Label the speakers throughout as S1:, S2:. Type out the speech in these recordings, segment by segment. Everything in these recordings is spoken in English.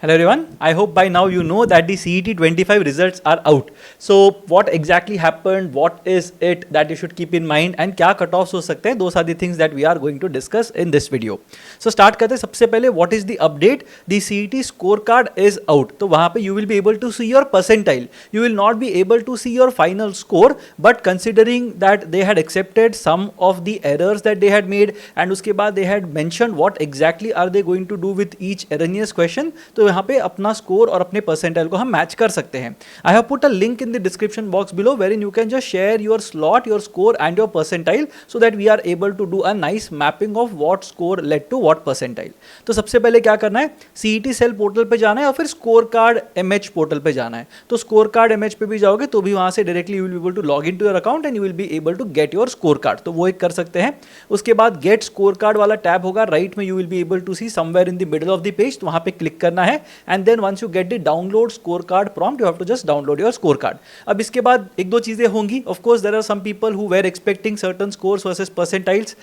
S1: Hello everyone. I hope by now you know that the CET 25 results are out. So what exactly happened, what is it that you should keep in mind and क्या cutoffs हो सकते हैं, those are the things that we are going to discuss in this video. So start करते हैं सबसे पहले what is the update. The CET scorecard is out. तो वहाँ पे you will be able to see your percentile. You will not be able to see your final score, but considering that they had accepted some of the errors that they had made and उसके बाद they had mentioned what exactly are they going to do with each erroneous question, तो यहाँ पे अपना score और अपने percentile को हम मैच कर सकते हैं. I have put a link in the description box below where in you can just share your slot, your score and your percentile so that we are able to do a nice mapping of what score led to what percentile. तो सबसे पहले क्या करना है, CET cell portal पे जाना है और फिर स्कोर कार्ड एमएच पोर्टल पे जाना है. तो स्कोर कार्ड एमएच पे भी जाओगे तो भी वहां से directly you will be able to log in to your account and you will be able to get your score card. तो वो एक कर सकते हैं. उसके बाद गेट स्कोर कार्ड वाला टैब होगा राइट में, you will be able to see somewhere in the middle of the page. तो वहां पे क्लिक करना है and then once you get the download scorecard prompt, you have to just download your scorecard. अब इसके बाद एक दो चीजें होंगी. Of course there are some people who were expecting certain scores versus percentiles.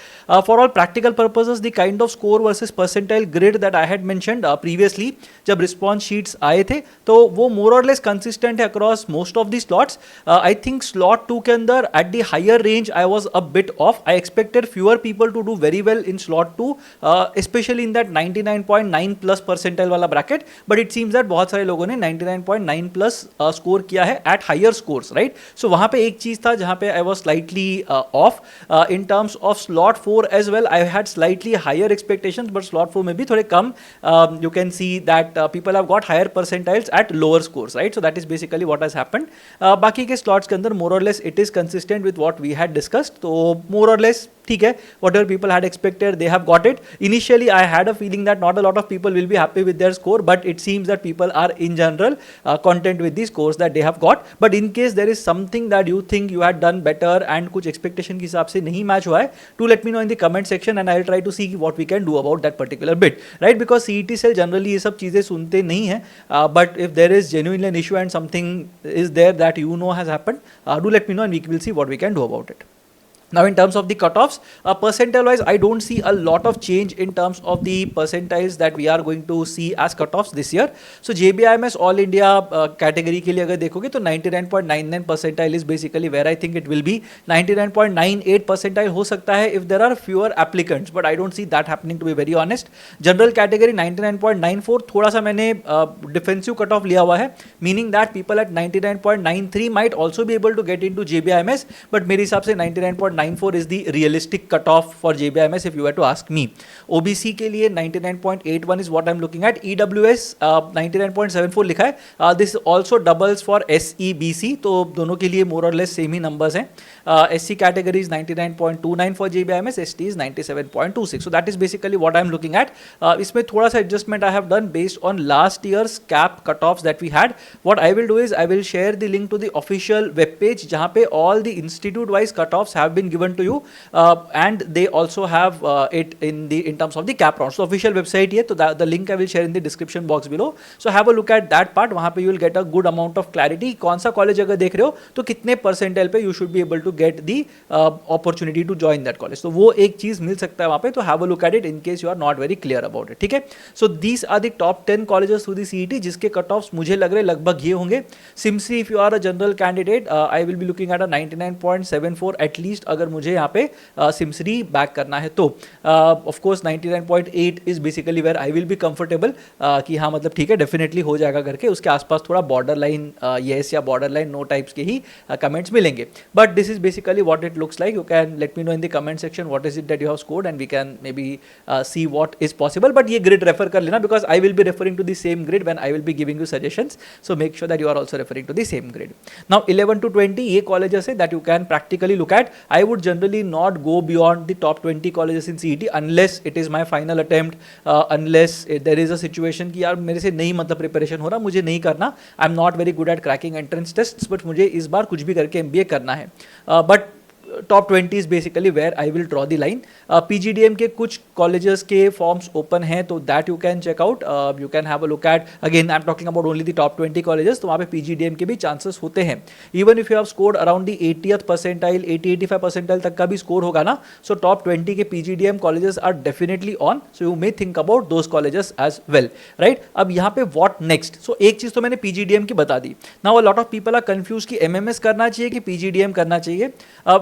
S1: For all practical purposes the kind of score versus percentile grid that I had mentioned previously जब response sheets आए थे तो वो more or less consistent है across most of the slots. I think slot 2 के अंदर at the higher range I was a bit off. I expected fewer people to do very well in slot 2, especially in that 99.9 plus percentile वाला bracket, but it seems that बहुत सारे लोगों ने 99.9 plus score किया है at higher scores, right. So वहां पे एक चीज था जहां पे I was slightly off in terms of slot 4 as well. I had slightly higher expectations but slot 4 में भी थोड़े कम. You can see that people have got higher percentiles at lower scores, right. So that is basically what has happened. बाकी के slots के अंदर more और less it is consistent with what we had discussed. तो more और less ठीक है, whatever people had expected they have got it. Initially I had a feeling that not a lot of people will be happy with their score, but it seems that people are in general content with the scores that they have got. But in case there is something that you think you had done better and कुछ expectation के हिसाब से नहीं match हुआ है, do let me know in the comment section and I will try to see what we can do about that particular bit, right? Because CET cell generally ये सब चीजें सुनते नहीं हैं, but if there is genuinely an issue and something is there that you know has happened, do let me know and we will see what we can do about it. Now in terms of the cutoffs, percentile wise I don't see a lot of change in terms of the percentiles that we are going to see as cutoffs this year. So JBIMS All India category के लिए अगर देखोगे तो 99.99 percentile is basically where I think it will be. 99.98 percentile हो सकता है if there are fewer applicants, but I don't see that happening to be very honest. General category 99.94, थोड़ा सा मैंने defensive cutoff लिया हुआ है, meaning that people at 99.93 might also be able to get into JBIMS, but मेरे हिसाब से 99.94 is the realistic cutoff for JBIMS if you were to ask me. OBC के लिए 99.81 is what I'm looking at. EWS 99.74 लिखा है. This also doubles for SEBC, तो दोनों के लिए more or less same he numbers हैं. SC category is 99.29 for JBIMS, ST is 97.26. So that is basically what I'm looking at. इसमें थोड़ा सा adjustment I have done based on last year's cap cutoffs that we had. What I will do is I will share the link to the official web page जहाँ पे all the institute wise cutoffs have been given to you, and they also have it in terms of the cap round. So official website here, so the link I will share in the description box below. So have a look at that part. वहाँ पे you will get a good amount of clarity. कौन सा college अगर देख रहे हो तो कितने percentile पे you should be able to get the opportunity to join that college. तो वो एक चीज मिल सकता है वहाँ पे. तो have a look at it in case you are not very clear about it. ठीक है. So these are the top 10 colleges through the CET जिसके cutoffs मुझे लग रहे लगभग ये होंगे. सिम्सरी if you are a general candidate, I will be looking at a 99.74 at least अगर मुझे यहाँ पे सिम्सरी बैक करना है तो. Of course 99.8 is basically where I will be comfortable कि हाँ मतलब ठीक है डेफिनेटली हो जाएगा करके. उसके आसपास थोड़ा बॉर्डर लाइन येस या बॉर्डर लाइन नो टाइप्स के ही कमेंट्स मिलेंगे. But this is basically what it looks like. You can let me know in the comment section what is it that you have scored and we can may be see what is possible. But ये grid refer कर लेना because I will be referring to the same grid when I will be giving you suggestions. So make sure that you are also referring to the same grid. Now 11 to 20 ये colleges है that you can practically look at. I would generally not go beyond the top 20 colleges in CET unless it is my final attempt, unless there is a situation कि यार मेरे से नहीं मतलब preparation हो रहा, मुझे नहीं करना. I am not very good at cracking entrance tests, but मुझे इस बार कुछ भी करके MBA करना है. But top 20 is basically where I will draw the line. PGDM के कुछ कॉलेजेस के फॉर्म्स ओपन हैं, तो that you can check out. You can have a look at. Again I am talking about only the top 20 colleges, तो वहाँ पे PGDM के भी चांसेस होते हैं. Even if you have scored around the 80th percentile, 80-85 percentile तक का भी स्कोर होगा ना, सो टॉप 20 के PGDM colleges are definitely on. So you may think about those colleges as well, right. अब यहाँ पे व्हाट नेक्स्ट. सो एक चीज तो मैंने PGDM की बता दी. Now a lot of people are confuse कि MMS करना चाहिए कि PGDM करना चाहिए.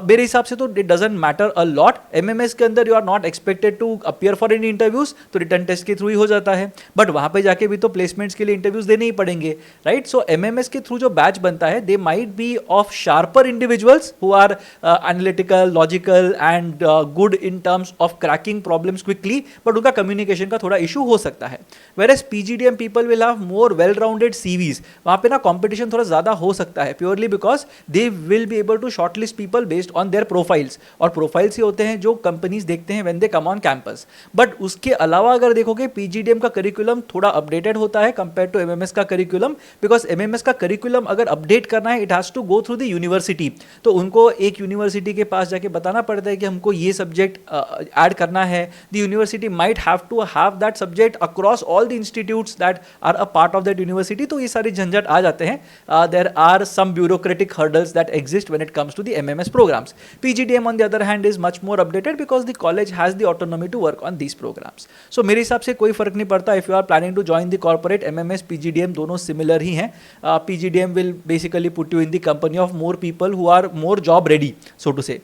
S1: मेरे हिसाब से तो it doesn't matter a lot. MMS के अंदर you are not expected to appear for any interviews, तो रिटर्न टेस्ट के थ्रू ही हो जाता है. बट वहां पे जाके भी तो प्लेसमेंट्स के लिए इंटरव्यूज देने ही पड़ेंगे, राइट. सो MMS के थ्रू जो बैच बनता है, they might be of sharper individuals who are analytical, logical and good in terms of cracking problems quickly, but उनका कम्युनिकेशन का थोड़ा इशू हो सकता है. Whereas PGDM people will have more well rounded CVs. वहां पे ना कॉम्पिटिशन थोड़ा ज्यादा हो सकता है, purely because they will be able to shortlist people based on their profiles. और प्रोफाइल्स ही होते हैं जो कंपनीज देखते हैं when they come on campus. But उसके अलावा अगर देखोगे, PGDM का करिकुलम थोड़ा अपडेटेड होता है कंपेयर टू MMS का करिकुलम, बिकॉज MMS का करिकुलम अगर अपडेट करना है, it has to go through the university. तो उनको एक यूनिवर्सिटी के पास जाके बताना पड़ता है कि हमको ये सब्जेक्ट ऐड करना है. The university might have to have that subject across all the institutes that are a part of that university. तो ये सारी झंझट आ जाते हैं. There are some bureaucratic hurdles that exist when it comes to the MMS programs. PGDM on the other hand is much more updated because the college has the autonomy to work on these programs. So मेरे हिसाब से कोई फर्क नहीं पड़ता. If you are planning to join the corporate, MMS PGDM दोनों similar ही हैं. PGDM will basically put you in the company of more people who are more job ready, so to say.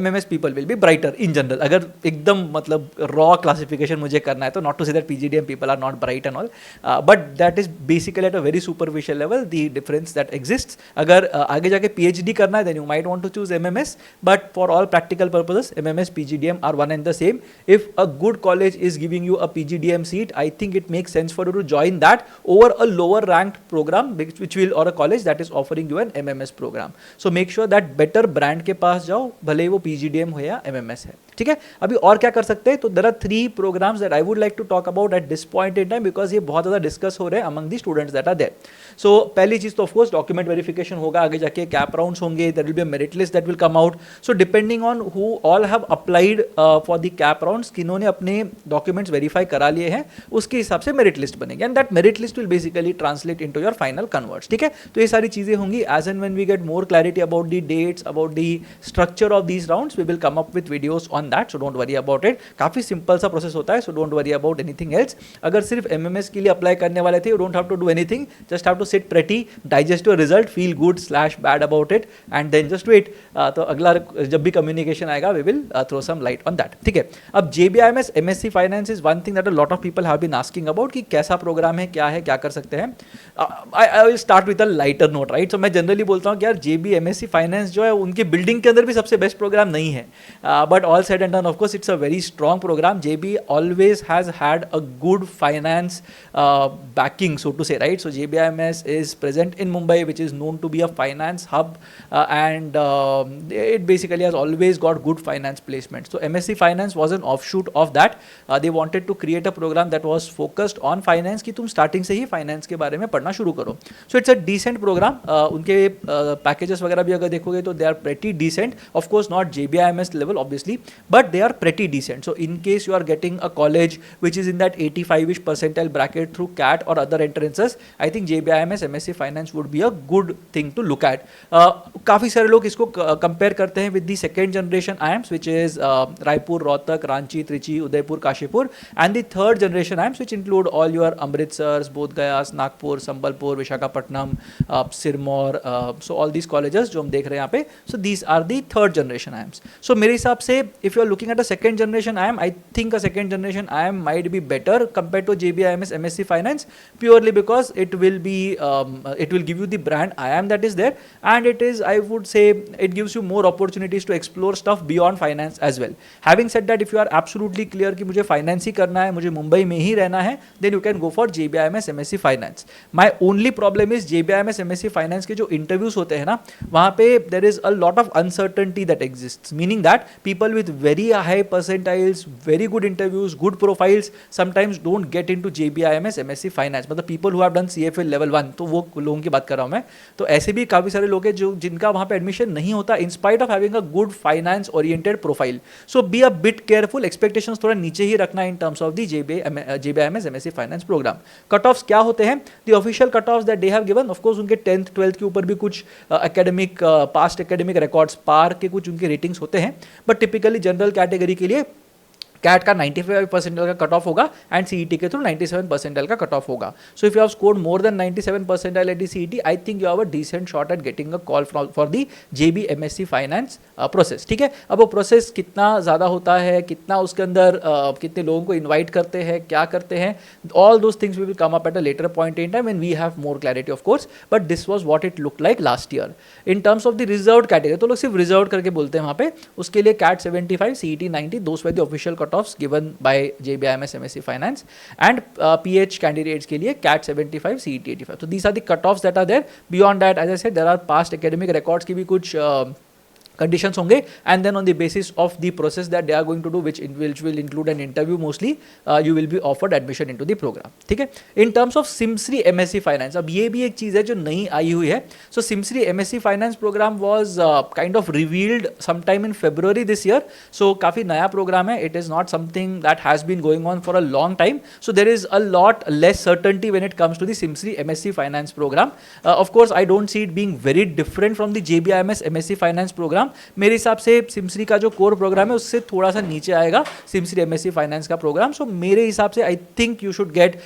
S1: MMS people will be brighter in general. अगर एकदम मतलब raw classification मुझे करना है तो not to say that PGDM people are not bright and all, but that is basically at a very superficial level the difference that exists. अगर आगे जाके PhD करना है, then you might want to choose MMS, but for all practical purposes, MMS, PGDM are one and the same. If a good college is giving you a PGDM seat, I think it makes sense for you to join that over a lower ranked program, which will, or a college that is offering you an MMS program. So make sure that better brand के पास जाओ, भले ही वो PGDM हो या MMS है. ठीक है. अभी और क्या कर सकते हैं, तो there are 3 programs that I would like to talk about at this point in time, because ये बहुत ज़्यादा डिस्कस हो रहे हैं among the students that are there. So पहली चीज़ तो of course document verification होगा, आगे जाके cap rounds होंगे, there will be a merit list that will come out. So depending on who all have applied for the cap rounds, किन्होंने अपने documents verify करा लिए हैं, उसके हिसाब से merit list बनेगी, and that merit list will basically translate into your final converts. ठीक है. तो ये सारी चीज़ें होंगी. As and when we get more clarity about the dates, about the structure of these rounds, we will come up with videos on that. So don't worry about it. काफी simple सा process होता है. So don't worry about anything else. अगर सिर्फ MMS के लिए apply करने वाले थे, you don't have to do anything. Just have to sit pretty, digest your result, feel good / bad about it, and then just wait. तो अगला जब भी कम्युनिकेशन आएगा, we will throw some light on that. ठीक है. अब JBIMS MSc Finance is one thing that a lot of people have been asking about कि कैसा प्रोग्राम है, क्या है, क्या कर सकते हैं. I will start with a lighter note, right? So मैं जनरली बोलता हूँ कि यार JB MSc Finance जो है, उनके बिल्डिंग के अंदर भी सबसे बेस्ट प्रोग्राम नहीं है. But all said and done, of course, it's a very strong program. JB always has had a good finance backing, so to say, right? So JBIMS is present in Mumbai, which is known to be a finance hub, and it basically has always got good finance placements. So MSc Finance was an offshoot of that. They wanted to create a program that was focused on finance, कि तुम starting से ही finance के बारे में पढ़ना शुरू करो. So it's a decent program. उनके packages वगैरह भी अगर देखोगे तो they are pretty decent. Of course, not JBIMS level, obviously, but they are pretty decent. So in case you are getting a college which is in that 85ish percentile bracket through CAT or other entrances, I think JBIMS MSc Finance would be a good thing to look at. काफ़ी सारे लोग इसको compare करते हैं with the second generation IIMs, which is Raipur, Rohtak, Ranchi, Trichy, Udaipur, Kashipur, and the third generation IIMs, which include all your Amritsars, Bodh Gayas, Nagpur, Sambalpur, Visakhapatnam, Sirmaur, so all these colleges जो हम देख रहे हैं यहाँ पे, so these are the third generation IIMs. So मेरे हिसाब से if you are looking at a second generation IIM, I think a second generation IIM might be better compared to JBIMS MSc Finance, purely because it will be it will give you the brand IIM that is there, and it is, I would say, it gives you more opportunities to explore stuff beyond finance as well. Having said that, if you are absolutely clear कि मुझे finance ही करना है, मुझे मुंबई में ही रहना है, then you can go for JBIMS MSc Finance. My only problem is JBIMS MSc Finance के जो interviews होते हैं ना, वहाँ पे there is a lot of uncertainty that exists, meaning that people with very high percentiles, very good interviews, good profiles sometimes don't get into JBIMS MSc Finance. मतलब people who have done CFA level 1, तो वो लोगों की बात कर रहा हूँ मैं. तो ऐसे भी काफ़ी सारे लोग हैं जो जिनका वहाँ पे एडमिशन नहीं होता in spite of having a good finance oriented profile. So be a bit careful, expectations थोड़ा नीचे ही रखना in terms of the JBIMS MSc Finance program. Cutoffs क्या होते हैं? The official cutoffs that they have given, of course उनके 10th 12th के ऊपर भी कुछ academic past academic records पार के कुछ उनके ratings होते हैं, but typically जनरल कैटेगरी के लिए कैट का 95 परसेंटाइल का कट ऑफ होगा एंड सीईटी के थ्रू 97 परसेंटाइल का कट ऑफ होगा. So if you have scored more than 97 percentile at the CET, I think you have a decent shot at getting a call for the JB MSc finance process. ठीक है, अब वो process कितना ज़्यादा होता है, कितना उसके अंदर कितने लोगों को इन्वाइट करते हैं, क्या करते हैं, all those things we will come up at a later point in time when we have more clarity of course. But this was what it look like last year. In terms of the reserve category, तो लोग सिर्फ reserve करके बोलते हैं वहाँ पे, उसके लिए CAT 75, CET 90, those were the official cut offs given by JBIMS MSc Finance, and PH candidates के लिए CAT 75, CET 85. So these are the cutoffs that are there. Beyond that, as I said, there are past academic records की भी कुछ conditions होंगे, and then on the basis of the process that they are going to do, which will include an interview mostly, you will be offered admission into the program. ठीक है. In terms of SIMSRI MSc Finance, अब ये भी एक चीज़ है जो नई आई हुई है. So SIMSRI MSc Finance program was kind of revealed sometime in February this year. So काफ़ी नया program है. It is not something that has been going on for a long time. So there is a lot less certainty when it comes to the SIMSRI MSc Finance program. Of course, I don't see it being very different from the JBIMS MSc Finance program. मेरे हिसाब से सिमसरी का जो core programme है उससे थोड़ा सा नीचे आएगा सिमसरी एमएससी फाइनेंस का प्रोग्राम. सो मेरे हिसाब से I think you should get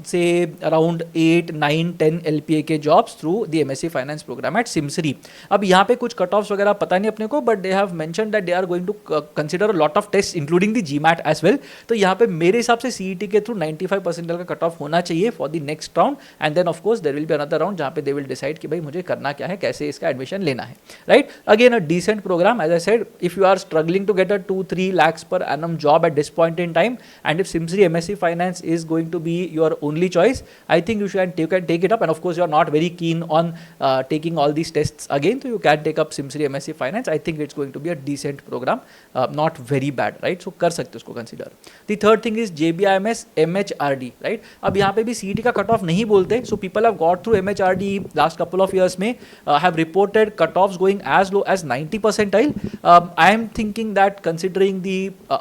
S1: say around 8, 9, 10 LPA के jobs through the MSc finance program at Simsree. अब यहाँ पे कुछ कट ऑफ्स वगैरह पता नहीं अपने को, but they have mention that they are going to consider a lot of test including the GMAT as well. तो यहाँ पे मेरे हिसाब से सीईटी के थ्रू 95 परसेंटाइल का कट ऑफ होना चाहिए for the next round, and then of course there will be another round जहाँ पे दे विल डिसाइड कि भाई मुझे करना क्या है, कैसे इसका एडमिशन लेना है. Right, again decent program. As I said, if you are struggling to get a 2-3 lakhs per annum job at this point in time, and if SIMSRI MSc Finance is going to be your only choice, I think you should take it up. And of course, you are not very keen on taking all these tests again, so you can take up SIMSRI MSc Finance. I think it's going to be a decent program, not very bad, right? So कर सकते हो उसको consider. The third thing is JBIMS MHRD, right? अब यहाँ पे भी CET का cut off नहीं बोलते, so people have got through MHRD last couple of years में have reported cut offs going as low as 90 percentile. I am thinking that considering the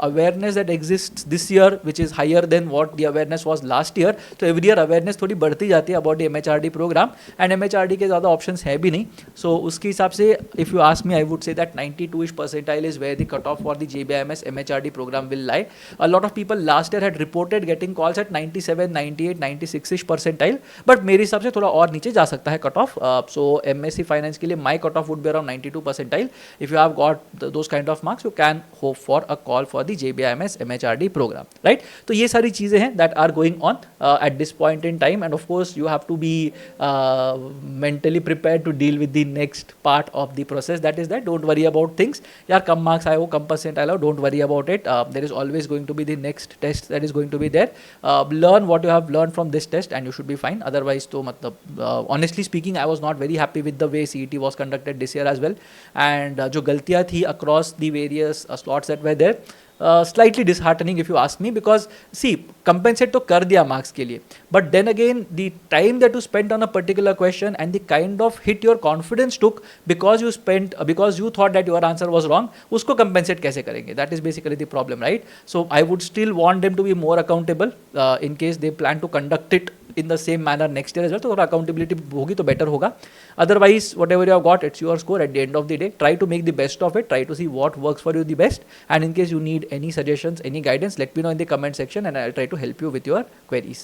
S1: awareness that exists this year, which is higher than what the awareness was last year, so every year awareness थोड़ी बढ़ती जाती है about the MHRD program, and MHRD के ज़्यादा options है भी नहीं. So उसके हिसाब से if you ask me, I would say that 92ish percentile is where the cutoff for the JBIMS MHRD program will lie. A lot of people last year had reported getting calls at 97, 98, 96ish percentile, but मेरे हिसाब से थोड़ा और नीचे जा सकता है cutoff. So MSc Finance के लिए my cutoff would be around 92 percentile. If you have got those kind of marks, you can hope for a call for the JBIMS MHRD program, right? तो ये सारी चीज़ें हैं that are going on at this point in time, and of course you have to be mentally prepared to deal with the next part of the process. That is that don't worry about things. यार कम marks आए हो, कम percentile आओ, don't worry about it. There is always going to be the next test that is going to be there. Learn what you have learned from this test and you should be fine. Otherwise तो मतलब honestly speaking, I was not very happy with the way CET was conducted this year as well, and जो गलतियाँ थी across the various slots that were there, slightly disheartening if you ask me, because see compensate तो कर दिया marks के लिए, but then again the time that you spent on a particular question and the kind of hit your confidence took because you thought that your answer was wrong, उसको compensate कैसे करेंगे? That is basically the problem, right? So I would still want them to be more accountable in case they plan to conduct it in the same manner next year as well. तो थोड़ा accountability होगी तो better होगा. Otherwise whatever you have got, it's your score at the end of the day. Try to make the best of it. Try to see what works for you the best, and in case you need any suggestions, any guidance, let me know in the comment section and I'll try to help you with your queries.